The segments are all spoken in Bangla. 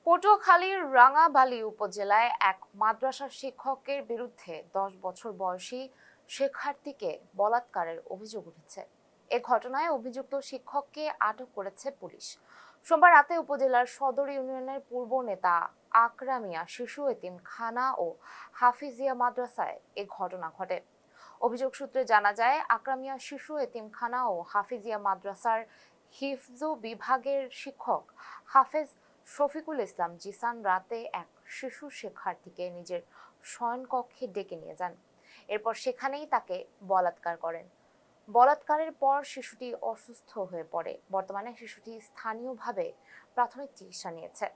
পটুয়াখালীর রাঙাবালী উপজেলায় এক মাদ্রাসার শিক্ষকের বিরুদ্ধে 10 বছর বয়সী শিক্ষার্থীকে বলাৎকারের অভিযোগ উঠেছে। এ ঘটনায় অভিযুক্ত শিক্ষককে আটক করেছে পুলিশ। সোমবার রাতে উপজেলার সদর ইউনিয়নের পূর্ব নেতা আকরামিয়া শিশু এতিমখানা ও হাফিজিয়া মাদ্রাসায় এ ঘটনা ঘটে। অভিযোগ সূত্রে জানা যায়, আকরামিয়া শিশু এতিমখানা ও হাফিজিয়া মাদ্রাসার হিফজু বিভাগের শিক্ষক হাফেজ শফিকুল ইসলাম জিসান রাতে এক শিশু শিক্ষার্থীকে নিজের শয়নকক্ষে ডেকে নিয়ে যান। এরপর সেখানেই তাকে বলাৎকার করেন। বলাৎকারের পর শিশুটি অসুস্থ হয়ে পড়ে। বর্তমানে শিশুটি স্থানীয়ভাবে প্রাথমিক চিকিৎসা নিয়েছে।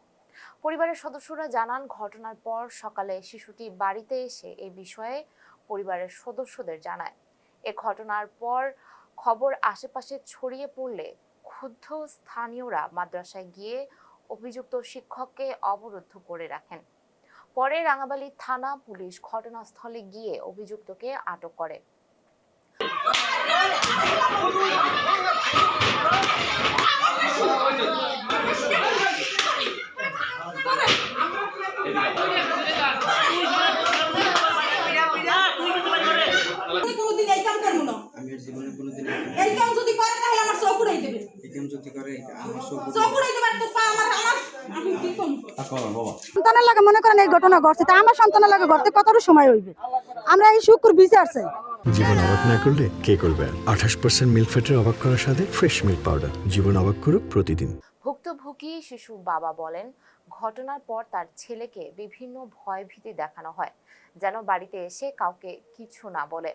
পরিবারের সদস্যরা জানান, ঘটনার পর সকালে শিশুটি বাড়িতে এসে এই বিষয়ে পরিবারের সদস্যদের জানায়। এ ঘটনার পর খবর আশেপাশে ছড়িয়ে পড়লে ক্ষুব্ধ স্থানীয়রা মাদ্রাসায় গিয়ে অভিযুক্ত শিক্ষককে অবরুদ্ধ করে রাখেন। পরে রাঙাবালী থানা পুলিশ ঘটনাস্থলে গিয়ে অভিযুক্তকে আটক করে। সন্তানের লাগে মনে করেন এই ঘটনা ঘটছে, তা আমার সন্তানের লাগে ঘটতে কতটা সময় হইবে? আমরা এই শুক্র বিচার চাই। জীবন অবাক না করলে কে করবে? 28% মিল্ক ফ্যাটের অবাক করার সাথে ফ্রেশ মিল্ক পাউডার। জীবন অবাক করুক প্রতিদিন। ভুক্তভোগী শিশুর বাবা বলেন, ঘটনার পর তার ছেলেকে বিভিন্ন ভয়ভীতি দেখানো হয়, যেন বাড়িতে এসে কাউকে কিছু না বলে।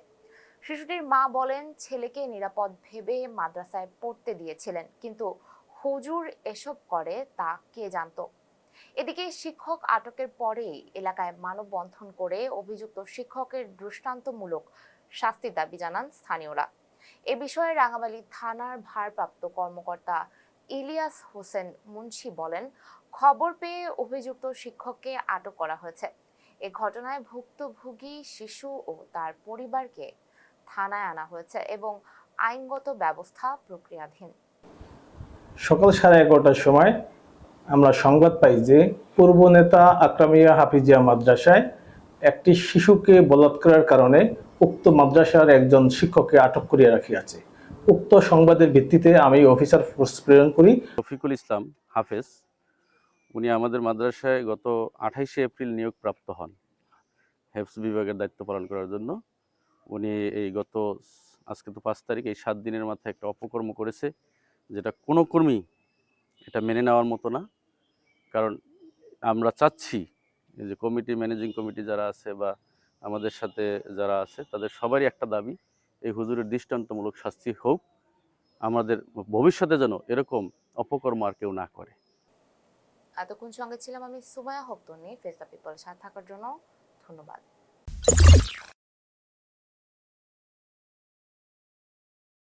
শিশুটির মা বলেন, ছেলেকে নিরাপদ ভেবে মাদ্রাসায় পড়তে দিয়েছিলেন, কিন্তু হুজুর এসব করে তা কে জানতো। এদিকে শিক্ষক আটকের পরেই এলাকায় মানববন্ধন করে অভিযুক্ত শিক্ষকের দৃষ্টান্তমূলক শাস্তির দাবি জানান স্থানীয়রা। এ বিষয়ে রাঙাবালী থানার ভারপ্রাপ্ত কর্মকর্তা ইলিয়াস হোসেন মুন্সি বলেন, খবর পেয়ে অভিযুক্ত শিক্ষককে আটক করা হয়েছে। এ ঘটনায় ভুক্তভোগী শিশু ও তার পরিবারকে থানায় আনা হয়েছে এবং আইনগত ব্যবস্থা প্রক্রিয়াধীন। সকাল 11:30টার সময় আমরা সংবাদ পাই যে পূর্ব নেতা আকরামিয়া হাফিজিয়া মাদ্রাসায় একটি শিশুকে বলাৎকারের কারণে উক্ত মাদ্রাসার একজন শিক্ষককে আটক করিয়া রাখিয়াছে। উক্ত সংবাদের ভিত্তিতে আমি অফিসার ফোর্স প্রেরণ করি। শফিকুল ইসলাম হাফেজ, উনি আমাদের মাদ্রাসায় গত 28শে এপ্রিল নিয়োগপ্রাপ্ত হন হেফজ বিভাগের দায়িত্ব পালন করার জন্য। উনি আজকে তো 5 তারিখ, এই 7 দিনের মাথায় একটা অপকর্ম করেছে, যেটা কোনো কর্মী এটা মেনে নেওয়ার মতো না। কারণ আমরা চাচ্ছি যে কমিটি, ম্যানেজিং কমিটি যারা আছে বা আমাদের সাথে যারা আছে, তাদের সবারই একটা দাবি, এই হুজুরের দৃষ্টান্তমূলক শাস্তি হোক, আমাদের ভবিষ্যতে যেন এরকম অপকর্ম আর কেউ না করে। এতক্ষণ সঙ্গে ছিলাম আমি সুমাইয়া হক তন্নি। ফেস দ্য পিপল সাথে থাকার জন্য ধন্যবাদ।